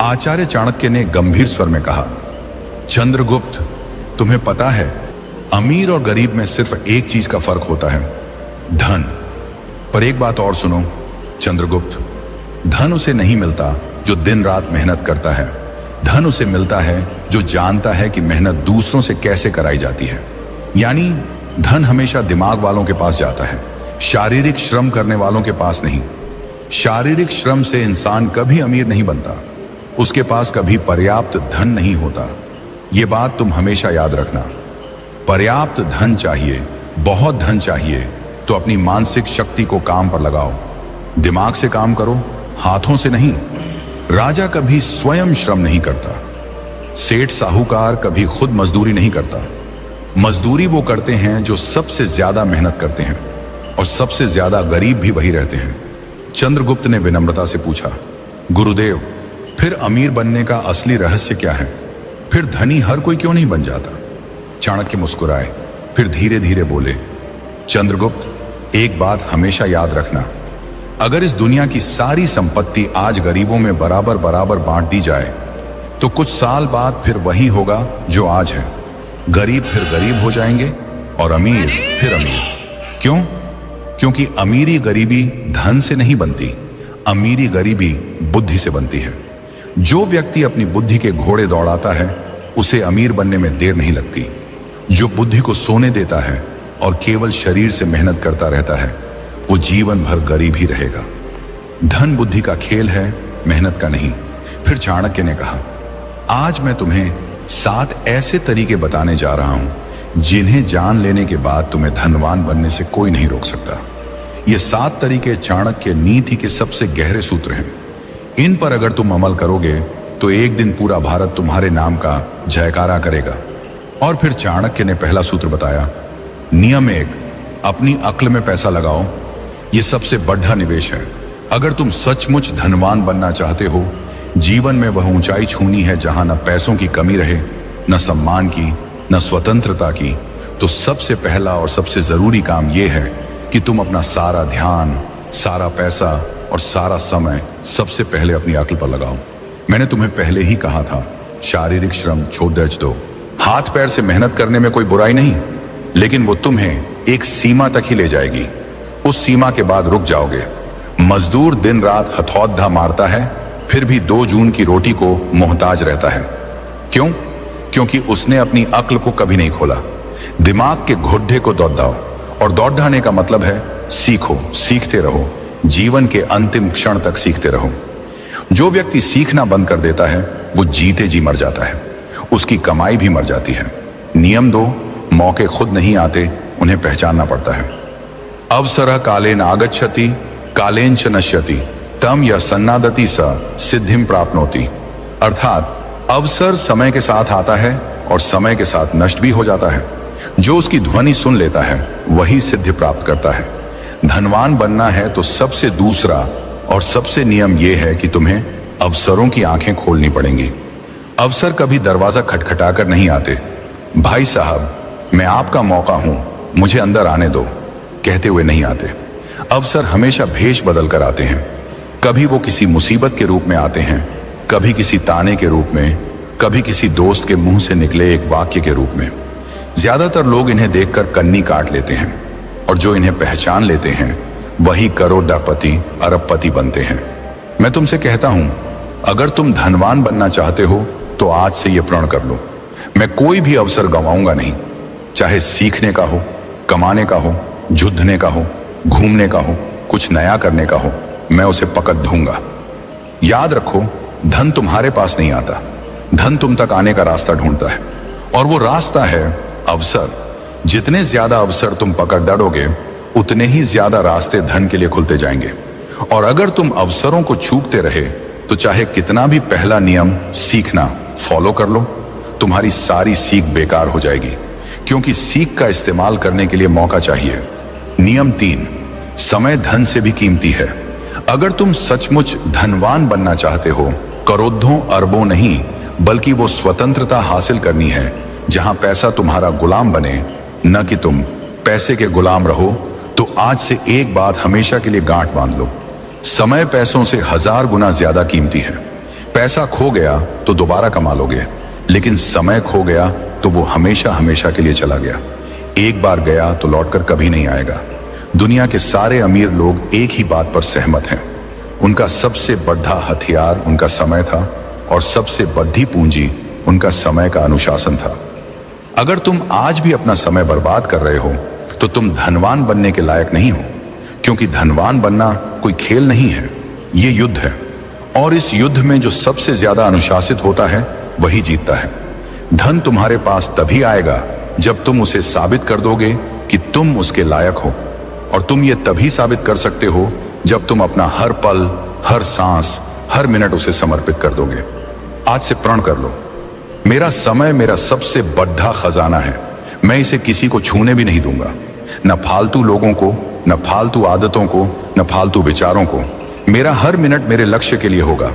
आचार्य चाणक्य ने गंभीर स्वर में कहा, चंद्रगुप्त, तुम्हें पता है अमीर और गरीब में सिर्फ एक चीज का फर्क होता है, धन। पर एक बात और सुनो चंद्रगुप्त, धन उसे नहीं मिलता जो दिन रात मेहनत करता है। धन उसे मिलता है जो जानता है कि मेहनत दूसरों से कैसे कराई जाती है। यानी धन हमेशा दिमाग वालों के पास जाता है, शारीरिक श्रम करने वालों के पास नहीं। शारीरिक श्रम से इंसान कभी अमीर नहीं बनता, उसके पास कभी पर्याप्त धन नहीं होता। यह बात तुम हमेशा याद रखना। पर्याप्त धन चाहिए, बहुत धन चाहिए तो अपनी मानसिक शक्ति को काम पर लगाओ। दिमाग से काम करो, हाथों से नहीं। राजा कभी स्वयं श्रम नहीं करता, सेठ साहूकार कभी खुद मजदूरी नहीं करता। मजदूरी वो करते हैं जो सबसे ज्यादा मेहनत करते हैं, और सबसे ज्यादा गरीब भी वही रहते हैं। चंद्रगुप्त ने विनम्रता से पूछा, गुरुदेव, फिर अमीर बनने का असली रहस्य क्या है? फिर धनी हर कोई क्यों नहीं बन जाता? चाणक्य मुस्कुराए, फिर धीरे धीरे बोले, चंद्रगुप्त, एक बात हमेशा याद रखना, अगर इस दुनिया की सारी संपत्ति आज गरीबों में बराबर बराबर बांट दी जाए तो कुछ साल बाद फिर वही होगा जो आज है। गरीब फिर गरीब हो जाएंगे और अमीर फिर अमीर। क्यों? क्योंकि अमीरी गरीबी धन से नहीं बनती, अमीरी गरीबी बुद्धि से बनती है। जो व्यक्ति अपनी बुद्धि के घोड़े दौड़ाता है उसे अमीर बनने में देर नहीं लगती। जो बुद्धि को सोने देता है और केवल शरीर से मेहनत करता रहता है वो जीवन भर गरीब ही रहेगा। धन बुद्धि का खेल है, मेहनत का नहीं। फिर चाणक्य ने कहा, आज मैं तुम्हें 7 ऐसे तरीके बताने जा रहा हूं जिन्हें जान लेने के बाद तुम्हें धनवान बनने से कोई नहीं रोक सकता। ये 7 तरीके चाणक्य नीति के सबसे गहरे सूत्र हैं। इन पर अगर तुम अमल करोगे तो एक दिन पूरा भारत तुम्हारे नाम का जयकारा करेगा। और फिर चाणक्य ने पहला सूत्र बताया, नियम 1, अपनी अक्ल में पैसा लगाओ। ये सबसे बड़ा निवेश है। अगर तुम सचमुच धनवान बनना चाहते हो, जीवन में वह ऊंचाई छूनी है जहां न पैसों की कमी रहे, न सम्मान की, न स्वतंत्रता की, तो सबसे पहला और सबसे जरूरी काम यह है कि तुम अपना सारा ध्यान, सारा पैसा और सारा समय सबसे पहले अपनी अक्ल पर लगाओ। मैंने तुम्हें पहले ही कहा था, शारीरिक श्रम छोड़ दो। हाथ पैर से मेहनत करने में कोई बुराई नहीं, लेकिन वो तुम्हें एक सीमा तक ही ले जाएगी। उस सीमा के बाद रुक जाओगे। मजदूर दिन रात हथौड़ा मारता है, फिर भी 2 जून की रोटी को मोहताज रहता है। क्यों? क्योंकि उसने अपनी अक्ल को कभी नहीं खोला। दिमाग के घुड्डे को दौड़ाओ, और दौड़ाने का मतलब है सीखो, सीखते रहो, जीवन के अंतिम क्षण तक सीखते रहो। जो व्यक्ति सीखना बंद कर देता है वो जीते जी मर जाता है, उसकी कमाई भी मर जाती है। नियम 2, मौके खुद नहीं आते, उन्हें पहचानना पड़ता है। अवसरः कालेन आगच्छति कालेन च नश्यति तम यह सन्नादति स सिद्धिम प्राप्नोति। अर्थात अवसर समय के साथ आता है और समय के साथ नष्ट भी हो जाता है। जो उसकी ध्वनि सुन लेता है वही सिद्धि प्राप्त करता है। धनवान बनना है तो सबसे दूसरा और सबसे नियम यह है कि तुम्हें अवसरों की आंखें खोलनी पड़ेंगी। अवसर कभी दरवाजा खटखटाकर नहीं आते। भाई साहब, मैं आपका मौका हूं, मुझे अंदर आने दो, कहते हुए नहीं आते। अवसर हमेशा भेष बदल कर आते हैं। कभी वो किसी मुसीबत के रूप में आते हैं, कभी किसी ताने के रूप में, कभी किसी दोस्त के मुंह से निकले एक वाक्य के रूप में। ज्यादातर लोग इन्हें देखकर कन्नी काट लेते हैं, और जो इन्हें पहचान लेते हैं वही करोड़पति, अरबपति बनते हैं। मैं तुमसे कहता हूं, अगर तुम धनवान बनना चाहते हो तो आज से यह प्रण कर लो, मैं कोई भी अवसर गंवाऊंगा नहीं। चाहे सीखने का हो, कमाने का हो, जुद्धने का हो, घूमने का हो, कुछ नया करने का हो, मैं उसे पकड़ दूंगा। याद रखो, धन तुम्हारे पास नहीं आता, धन तुम तक आने का रास्ता ढूंढता है, और वो रास्ता है अवसर। जितने ज्यादा अवसर तुम पकड़ डरोगे उतने ही ज्यादा रास्ते धन के लिए खुलते जाएंगे। और अगर तुम अवसरों को चूकते रहे तो चाहे कितना भी पहला नियम सीखना फॉलो कर लो, तुम्हारी सारी सीख बेकार हो जाएगी, क्योंकि सीख का इस्तेमाल करने के लिए मौका चाहिए। नियम 3, समय धन से भी कीमती है। अगर तुम सचमुच धनवान बनना चाहते हो, करोड़ों अरबों नहीं बल्कि वो स्वतंत्रता हासिल करनी है जहां पैसा तुम्हारा गुलाम बने, न कि तुम पैसे के गुलाम रहो, तो आज से एक बात हमेशा के लिए गांठ बांध लो, समय पैसों से 1000 गुना ज्यादा कीमती है। पैसा खो गया तो दोबारा कमा लोगे, लेकिन समय खो गया तो वो हमेशा हमेशा के लिए चला गया। एक बार गया तो लौटकर कभी नहीं आएगा। दुनिया के सारे अमीर लोग एक ही बात पर सहमत हैं, उनका सबसे बड़ा हथियार उनका समय था और सबसे बड़ी पूंजी उनका समय का अनुशासन था। अगर तुम आज भी अपना समय बर्बाद कर रहे हो तो तुम धनवान बनने के लायक नहीं हो, क्योंकि धनवान बनना कोई खेल नहीं है, ये युद्ध है। और इस युद्ध में जो सबसे ज्यादा अनुशासित होता है वही जीतता है। धन तुम्हारे पास तभी आएगा जब तुम उसे साबित कर दोगे कि तुम उसके लायक हो, और तुम ये तभी साबित कर सकते हो जब तुम अपना हर पल, हर सांस, हर मिनट उसे समर्पित कर दोगे। आज से प्रण कर लो, मेरा समय मेरा सबसे बड़ा खजाना है, मैं इसे किसी को छूने भी नहीं दूंगा, न फालतू लोगों को, न फालतू आदतों को, न फालतू विचारों को। मेरा हर मिनट मेरे लक्ष्य के लिए होगा।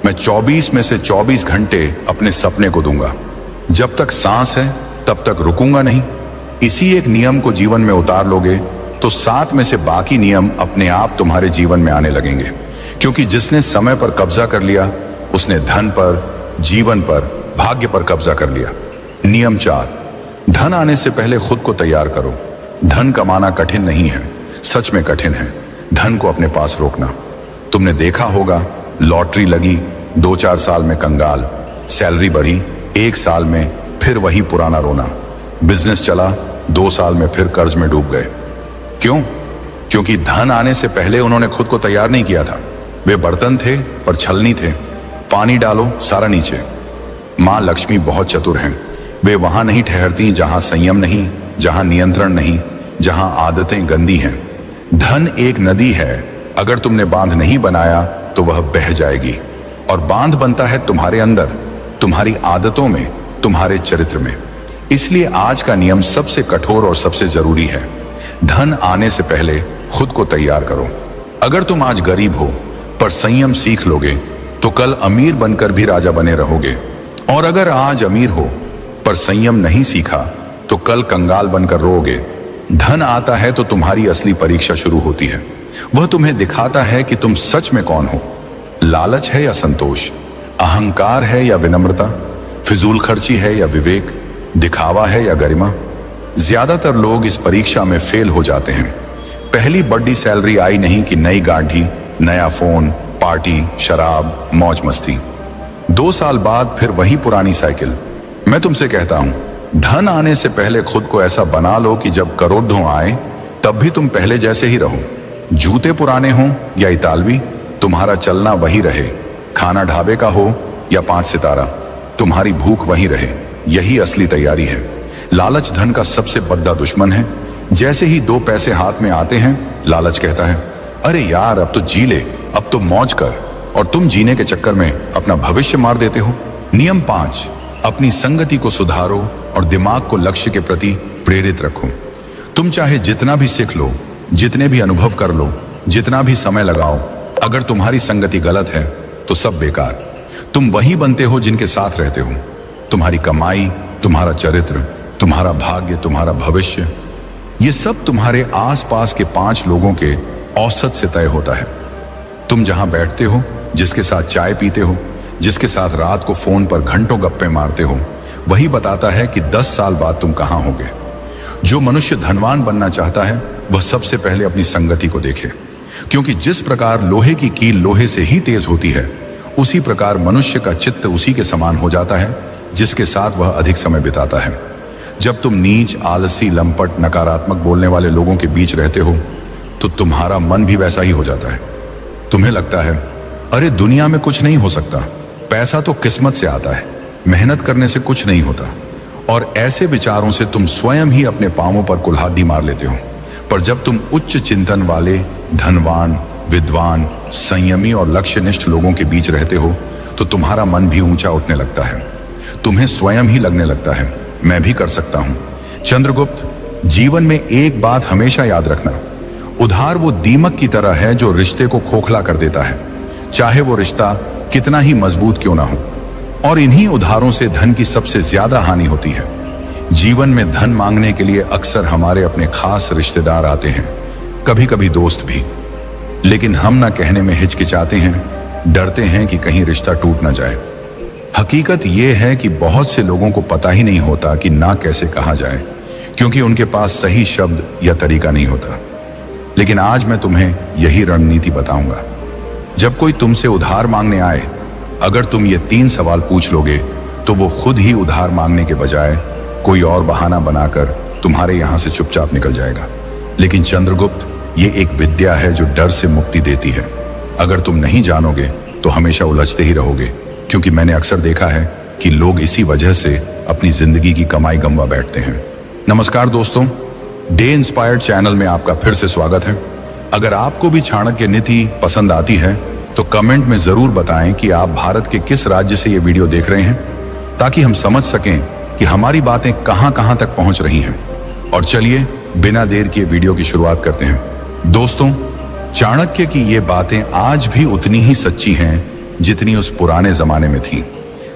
मैं 24 में से 24 घंटे अपने सपने को दूंगा। जब तक सांस है तब तक रुकूंगा नहीं। इसी एक नियम को जीवन में उतार लोगे तो 7 में से बाकी नियम अपने आप तुम्हारे जीवन में आने लगेंगे, क्योंकि जिसने समय पर कब्जा कर लिया उसने धन पर, जीवन पर, भाग्य पर कब्जा कर लिया। नियम 4, धन आने से पहले खुद को तैयार करो। धन कमाना कठिन नहीं है, सच में कठिन है धन को अपने पास रोकना। तुमने देखा होगा, लॉटरी लगी, 2-4 साल में कंगाल, सैलरी बढ़ी, 1 साल में फिर वही पुराना रोना, बिजनेस चला, 2 साल में फिर कर्ज में डूब गए। क्यों? क्योंकि धन आने से पहले उन्होंने खुद को तैयार नहीं किया था। वे बर्तन थे पर छलनी थे, पानी डालो सारा नीचे। माँ लक्ष्मी बहुत चतुर हैं, वे वहां नहीं ठहरती जहां संयम नहीं, जहां नियंत्रण नहीं, जहां आदतें गंदी हैं। धन एक नदी है, अगर तुमने बांध नहीं बनाया तो वह बह जाएगी, और बांध बनता है तुम्हारे अंदर, तुम्हारी आदतों में, तुम्हारे चरित्र में। इसलिए आज का नियम सबसे कठोर और सबसे जरूरी है। धन आने से पहले खुद को तैयार करो। अगर तुम आज गरीब हो पर संयम सीख लोगे तो कल अमीर बनकर भी राजा बने रहोगे, और अगर आज अमीर हो पर संयम नहीं सीखा तो कल कंगाल बनकर रोओगे। धन आता है तो तुम्हारी असली परीक्षा शुरू होती है। वह तुम्हें दिखाता है कि तुम सच में कौन हो। लालच है या संतोष, अहंकार है या विनम्रता, फिजूल खर्ची है या विवेक, दिखावा है या गरिमा। ज्यादातर लोग इस परीक्षा में फेल हो जाते हैं। पहली बड़ी सैलरी आई नहीं कि नई गाड़ी, नया फोन, पार्टी, शराब, मौज मस्ती। 2 साल बाद फिर वही पुरानी साइकिल। मैं तुमसे कहता हूं, धन आने से पहले खुद को ऐसा बना लो कि जब करोड़ों आए तब भी तुम पहले जैसे ही रहो। जूते पुराने हों या इतालवी, तुम्हारा चलना वही रहे। खाना ढाबे का हो या 5 सितारा, तुम्हारी भूख वही रहे। यही असली तैयारी है। लालच धन का सबसे बड़ा दुश्मन है। जैसे ही 2 पैसे हाथ में आते हैं, लालच कहता है, अरे यार अब तो जी ले, अब तो मौज कर, और तुम जीने के चक्कर में अपना भविष्य मार देते हो। नियम 5, अपनी संगति को सुधारो और दिमाग को लक्ष्य के प्रति प्रेरित रखो। तुम चाहे जितना भी सीख लो, जितने भी अनुभव कर लो, जितना भी समय लगाओ, अगर तुम्हारी संगति गलत है तो सब बेकार। तुम वही बनते हो जिनके साथ रहते हो। तुम्हारी कमाई, तुम्हारा चरित्र, तुम्हारा भाग्य, तुम्हारा भविष्य, ये सब तुम्हारे आसपास के 5 लोगों के औसत से तय होता है। तुम जहां बैठते हो, जिसके साथ चाय पीते हो, जिसके साथ रात को फोन पर घंटों गप्पे मारते हो, वही बताता है कि 10 साल बाद तुम कहां होगे। जो मनुष्य धनवान बनना चाहता है वह सबसे पहले अपनी संगति को देखे, क्योंकि जिस प्रकार लोहे की कील लोहे से ही तेज होती है, उसी प्रकार मनुष्य का चित्त उसी के समान हो जाता है जिसके साथ वह अधिक समय बिताता है। जब तुम नीच, आलसी, लंपट, नकारात्मक बोलने वाले लोगों के बीच रहते हो तो तुम्हारा मन भी वैसा ही हो जाता है। तुम्हें लगता है, अरे दुनिया में कुछ नहीं हो सकता, पैसा तो किस्मत से आता है, मेहनत करने से कुछ नहीं होता, और ऐसे विचारों से तुम स्वयं ही अपने पांवों पर कुल्हाड़ी मार लेते हो। पर जब तुम उच्च चिंतन वाले, धनवान, विद्वान, संयमी और लक्ष्यनिष्ठ लोगों के बीच रहते हो तो तुम्हारा मन भी ऊंचा उठने लगता है। तुम्हें स्वयं ही लगने लगता है, मैं भी कर सकता हूं। चंद्रगुप्त, जीवन में एक बात हमेशा याद रखना, उधार वो दीमक की तरह है जो रिश्ते को खोखला कर देता है, चाहे वो रिश्ता कितना ही मजबूत क्यों ना हो। और इन्हीं उधारों से धन की सबसे ज्यादा हानि होती है। जीवन में धन मांगने के लिए अक्सर हमारे अपने खास रिश्तेदार आते हैं, कभी कभी दोस्त भी, लेकिन हम ना कहने में हिचकिचाते हैं, डरते हैं कि कहीं रिश्ता टूट ना जाए। हकीकत यह है कि बहुत से लोगों को पता ही नहीं होता कि ना कैसे कहा जाए, क्योंकि उनके पास सही शब्द या तरीका नहीं होता। लेकिन आज मैं तुम्हें यही रणनीति बताऊंगा। जब कोई तुमसे उधार मांगने आए, अगर तुम ये 3 सवाल पूछ लोगे तो वो खुद ही उधार मांगने के बजाय कोई और बहाना बनाकर तुम्हारे यहां से चुपचाप निकल जाएगा। लेकिन चंद्रगुप्त, ये एक विद्या है जो डर से मुक्ति देती है। अगर तुम नहीं जानोगे तो हमेशा उलझते ही रहोगे, क्योंकि मैंने अक्सर देखा है कि लोग इसी वजह से अपनी जिंदगी की कमाई गंवा बैठते हैं। नमस्कार दोस्तों, डे इंस्पायर्ड चैनल में आपका फिर से स्वागत है। अगर आपको भी चाणक्य नीति पसंद आती है तो कमेंट में जरूर बताएं कि आप भारत के किस राज्य से ये वीडियो देख रहे हैं, ताकि हम समझ सकें कि हमारी बातें कहां कहां तक पहुंच रही हैं। और चलिए बिना देर किए वीडियो की शुरुआत करते हैं। दोस्तों, चाणक्य की ये बातें आज भी उतनी ही सच्ची हैं जितनी उस पुराने जमाने में थीं।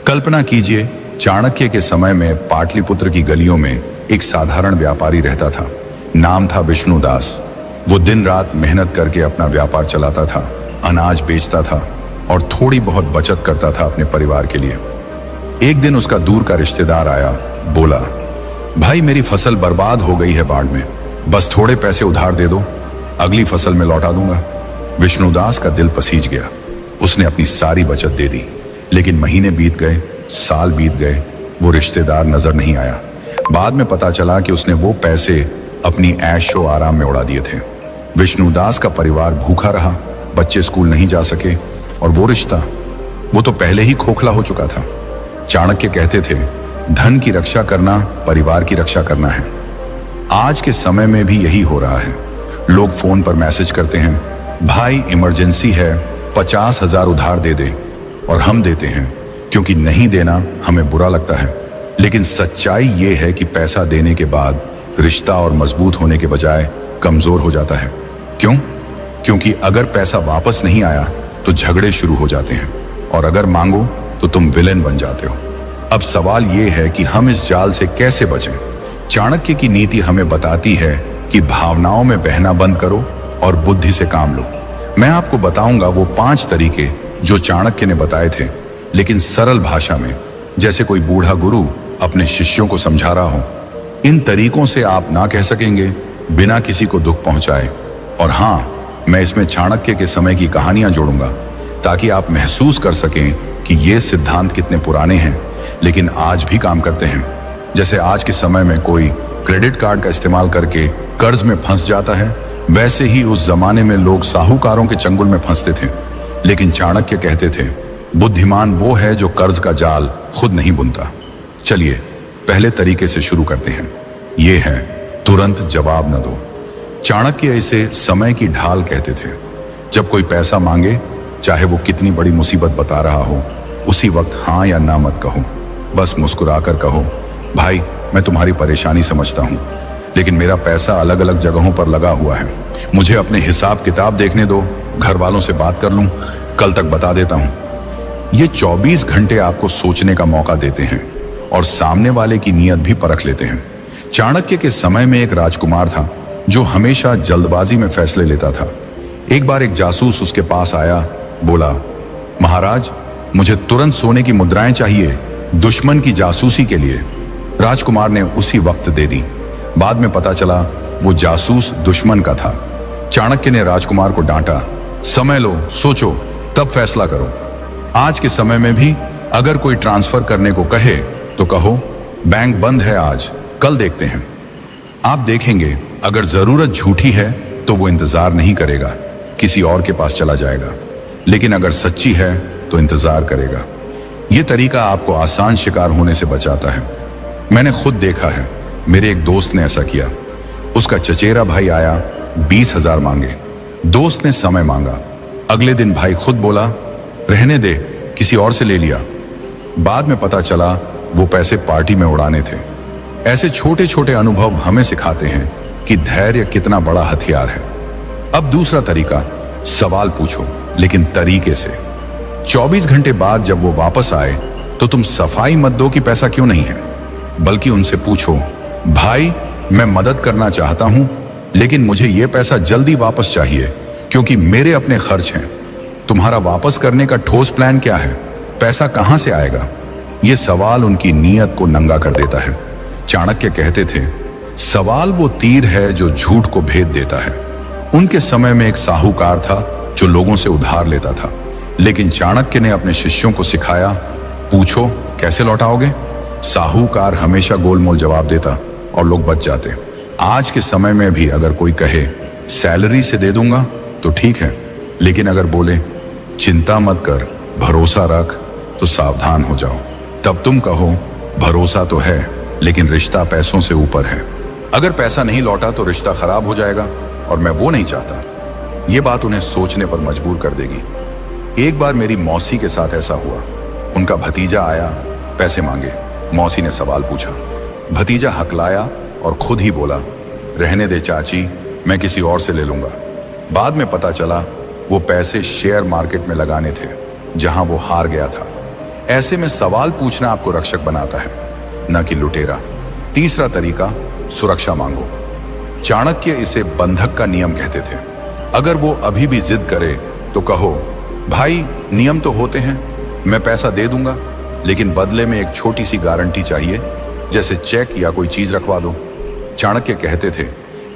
कल्पना कीजिए, चाणक्य के समय में पाटलिपुत्र की गलियों में एक साधारण व्यापारी रहता था। नाम था विष्णुदास। वो दिन रात मेहनत करके अपना व्यापार चलाता था, अनाज बेचता था और थोड़ी बहुत बचत करता था अपने परिवार के लिए। एक दिन उसका दूर का रिश्तेदार आया, बोला, भाई मेरी फसल बर्बाद हो गई है बाढ़ में, बस थोड़े पैसे उधार दे दो, अगली फसल में लौटा दूंगा। विष्णुदास का दिल पसीज गया। उसने अपनी सारी बचत दे दी। लेकिन महीने बीत गए, साल बीत गए, वो रिश्तेदार नजर नहीं आया। बाद में पता चला कि उसने वो पैसे अपनी ऐशो आराम में उड़ा दिए थे। विष्णुदास का परिवार भूखा रहा, बच्चे स्कूल नहीं जा सके और वो रिश्ता, वो तो पहले ही खोखला हो चुका था। चाणक्य कहते थे, धन की रक्षा करना परिवार की रक्षा करना है। आज के समय में भी यही हो रहा है। लोग फोन पर मैसेज करते हैं, भाई इमरजेंसी है, 50,000 उधार दे दे, और हम देते हैं क्योंकि नहीं देना हमें बुरा लगता है। लेकिन सच्चाई ये है कि पैसा देने के बाद रिश्ता और मजबूत होने के बजाय कमजोर हो जाता है। क्यों? क्योंकि अगर पैसा वापस नहीं आया तो झगड़े शुरू हो जाते हैं, और अगर मांगो तो तुम विलेन बन जाते हो। अब सवाल यह है कि हम इस जाल से कैसे बचें। चाणक्य की नीति हमें बताती है कि भावनाओं में बहना बंद करो और बुद्धि से काम लो। मैं आपको बताऊंगा वो 5 तरीके जो चाणक्य ने बताए थे, लेकिन सरल भाषा में, जैसे कोई बूढ़ा गुरु अपने शिष्यों को समझा रहा हो। इन तरीकों से आप ना कह सकेंगे बिना किसी को दुख पहुंचाए। और हाँ, मैं इसमें चाणक्य के समय की कहानियां जोड़ूंगा, ताकि आप महसूस कर सकें कि ये सिद्धांत कितने पुराने हैं लेकिन आज भी काम करते हैं। जैसे आज के समय में कोई क्रेडिट कार्ड का इस्तेमाल करके कर्ज में फंस जाता है, वैसे ही उस जमाने में लोग साहूकारों के चंगुल में फंसते थे। लेकिन चाणक्य कहते थे, बुद्धिमान वो है जो कर्ज का जाल खुद नहीं बुनता। चलिए पहले तरीके से शुरू करते हैं। ये है, तुरंत जवाब न दो। चाणक्य इसे समय की ढाल कहते थे। जब कोई पैसा मांगे, चाहे वो कितनी बड़ी मुसीबत बता रहा हो, उसी वक्त हाँ या ना मत कहो। बस मुस्कुराकर कहो, भाई मैं तुम्हारी परेशानी समझता हूँ, लेकिन मेरा पैसा अलग अलग जगहों पर लगा हुआ है। मुझे अपने हिसाब किताब देखने दो, घर वालों से बात कर लूं, कल तक बता देता हूं। ये 24 घंटे आपको सोचने का मौका देते हैं और सामने वाले की नीयत भी परख लेते हैं। चाणक्य के समय में एक राजकुमार था जो हमेशा जल्दबाजी में फैसले लेता था। एक बार एक जासूस उसके पास आया, बोला, महाराज मुझे तुरंत सोने की मुद्राएं चाहिए, दुश्मन की जासूसी के लिए। राजकुमार ने उसी वक्त दे दी। बाद में पता चला वो जासूस दुश्मन का था। चाणक्य ने राजकुमार को डांटा, समय लो, सोचो, तब फैसला करो। आज के समय में भी अगर कोई ट्रांसफर करने को कहे तो कहो, बैंक बंद है आज, कल देखते हैं। आप देखेंगे अगर जरूरत झूठी है तो वो इंतजार नहीं करेगा, किसी और के पास चला जाएगा। लेकिन अगर सच्ची है तो इंतजार करेगा। यह तरीका आपको आसान शिकार होने से बचाता है। मैंने खुद देखा है, मेरे एक दोस्त ने ऐसा किया। उसका चचेरा भाई आया, 20,000 मांगे। दोस्त ने समय मांगा। अगले दिन भाई खुद बोला, रहने दे, किसी और से ले लिया। बाद में पता चला वो पैसे पार्टी में उड़ाने थे। ऐसे छोटे छोटे अनुभव हमें सिखाते हैं कि धैर्य कितना बड़ा हथियार है। अब दूसरा तरीका, सवाल पूछो लेकिन तरीके से। 24 घंटे बाद जब वो वापस आए तो तुम सफाई मत दो कि पैसा क्यों नहीं है, बल्कि उनसे पूछो, भाई मैं मदद करना चाहता हूं लेकिन मुझे यह पैसा जल्दी वापस चाहिए क्योंकि मेरे अपने खर्च हैं। तुम्हारा वापस करने का ठोस प्लान क्या है? पैसा कहां से आएगा? यह सवाल उनकी नीयत को नंगा कर देता है। चाणक्य कहते थे, सवाल वो तीर है जो झूठ को भेद देता है। उनके समय में एक साहूकार था जो लोगों से उधार लेता था, लेकिन चाणक्य ने अपने शिष्यों को सिखाया, पूछो कैसे लौटाओगे? साहूकार हमेशा गोलमोल जवाब देता और लोग बच जाते। आज के समय में भी अगर कोई कहे सैलरी से दे दूंगा तो ठीक है, लेकिन अगर बोले चिंता मत कर, भरोसा रख, तो सावधान हो जाओ। तब तुम कहो भरोसा तो है लेकिन रिश्ता पैसों से ऊपर है। अगर पैसा नहीं लौटा तो रिश्ता खराब हो जाएगा और मैं वो नहीं चाहता। ये बात उन्हें सोचने पर मजबूर कर देगी। एक बार मेरी मौसी के साथ ऐसा हुआ। उनका भतीजा आया, पैसे मांगे। मौसी ने सवाल पूछा। भतीजा हकलाया और खुद ही बोला, रहने दे चाची, मैं किसी और से ले लूंगा। बाद में पता चला वो पैसे शेयर मार्केट में लगाने थे जहां वो हार गया था। ऐसे में सवाल पूछना आपको रक्षक बनाता है, न कि लुटेरा। तीसरा तरीका, सुरक्षा मांगो। चाणक्य इसे बंधक का नियम कहते थे। अगर वो अभी भी जिद करे तो कहो, भाई नियम तो होते हैं, मैं पैसा दे दूंगा, लेकिन बदले में एक छोटी सी गारंटी चाहिए, जैसे चेक या कोई चीज रखवा दो। चाणक्य कहते थे,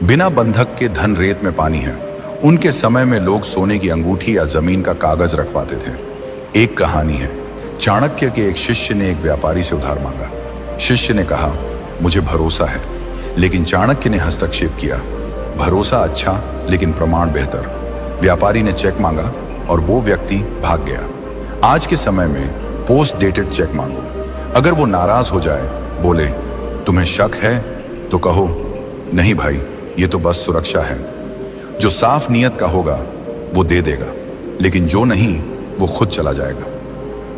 बिना बंधक के धन रेत में पानी है। उनके समय में लोग सोने की अंगूठी या जमीन का कागज रखवाते थे। एक कहानी है, चाणक्य के एक शिष्य ने एक व्यापारी से उधार मांगा। शिष्य ने कहा, मुझे भरोसा है, लेकिन चाणक्य ने हस्तक्षेप किया, भरोसा अच्छा लेकिन प्रमाण बेहतर। व्यापारी ने चेक मांगा और वो व्यक्ति भाग गया। आज के समय में पोस्ट डेटेड चेक मांगो। अगर वो नाराज हो जाए, बोले तुम्हें शक है, तो कहो नहीं भाई, ये तो बस सुरक्षा है। जो साफ नियत का होगा वो दे देगा, लेकिन जो नहीं वो खुद चला जाएगा।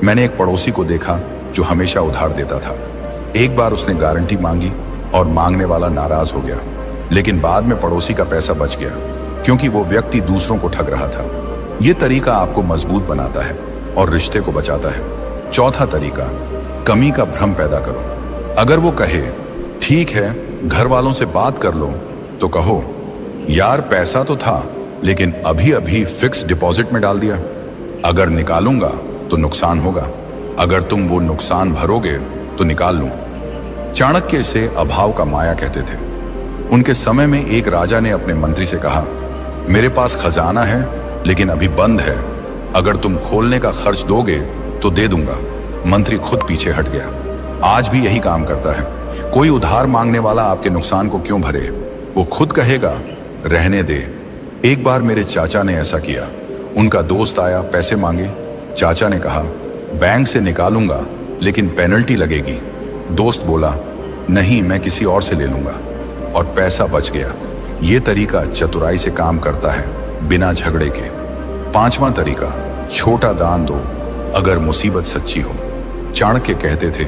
मैंने एक पड़ोसी को देखा जो हमेशा उधार देता था। एक बार उसने गारंटी मांगी और मांगने वाला नाराज हो गया, लेकिन बाद में पड़ोसी का पैसा बच गया क्योंकि वो व्यक्ति दूसरों को ठग रहा था। ये तरीका आपको मजबूत बनाता है और रिश्ते को बचाता है। चौथा तरीका, कमी का भ्रम पैदा करो। अगर वो कहे ठीक है, घर वालों से बात कर लो, तो कहो यार पैसा तो था लेकिन अभी अभी फिक्स डिपॉजिट में डाल दिया, अगर निकालूंगा तो नुकसान होगा, अगर तुम वो नुकसान भरोगे तो निकाल लूं। चाणक्य इसे अभाव का माया कहते थे। उनके समय में एक राजा ने अपने मंत्री से कहा, मेरे पास खजाना है लेकिन अभी बंद है, अगर तुम खोलने का खर्च दोगे तो दे दूंगा। मंत्री खुद पीछे हट गया। आज भी यही काम करता है। कोई उधार मांगने वाला आपके नुकसान को क्यों भरे? वो खुद कहेगा रहने दे। एक बार मेरे चाचा ने ऐसा किया। उनका दोस्त आया, पैसे मांगे। चाचा ने कहा बैंक से निकालूंगा लेकिन पेनल्टी लगेगी। दोस्त बोला नहीं, मैं किसी और से ले लूंगा, और पैसा बच गया। ये तरीका चतुराई से काम करता है, बिना झगड़े के। पांचवा तरीका, छोटा दान दो अगर मुसीबत सच्ची हो। चाणक्य कहते थे,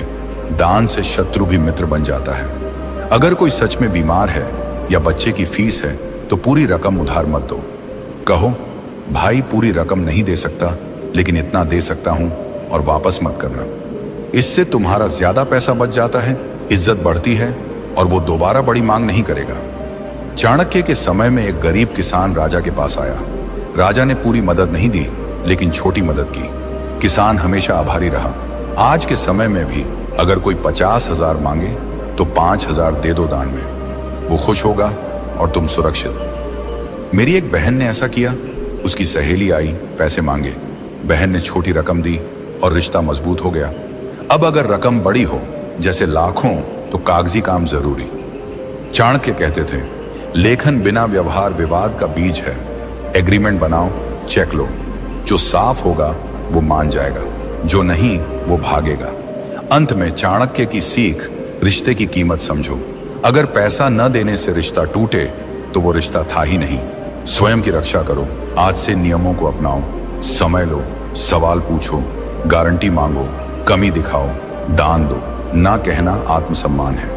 दान से शत्रु भी मित्र बन जाता है। अगर कोई सच में बीमार है या बच्चे की फीस है तो पूरी रकम उधार मत दो। कहो भाई पूरी रकम नहीं दे सकता लेकिन इतना दे सकता हूं, और वापस मत करना। इससे तुम्हारा ज्यादा पैसा बच जाता है, इज्जत बढ़ती है और वो दोबारा बड़ी मांग नहीं करेगा। चाणक्य के समय में एक गरीब किसान राजा के पास आया। राजा ने पूरी मदद नहीं दी लेकिन छोटी मदद की। किसान हमेशा आभारी रहा। आज के समय में भी अगर कोई 50,000 मांगे तो 5,000 दे दो दान में, वो खुश होगा और तुम सुरक्षित। मेरी एक बहन ने ऐसा किया। उसकी सहेली आई, पैसे मांगे, बहन ने छोटी रकम दी और रिश्ता मजबूत हो गया। अब अगर रकम बड़ी हो, जैसे लाखों, तो कागजी काम जरूरी। चाणक्य कहते थे, लेखन बिना व्यवहार विवाद का बीज है। एग्रीमेंट बनाओ, चेक लो, जो साफ होगा वो मान जाएगा, जो नहीं वो भागेगा। अंत में चाणक्य की सीख, रिश्ते की कीमत समझो। अगर पैसा न देने से रिश्ता टूटे तो वो रिश्ता था ही नहीं। स्वयं की रक्षा करो। आज से नियमों को अपनाओ। समय लो, सवाल पूछो, गारंटी मांगो, कमी दिखाओ, दान दो। ना कहना आत्मसम्मान है।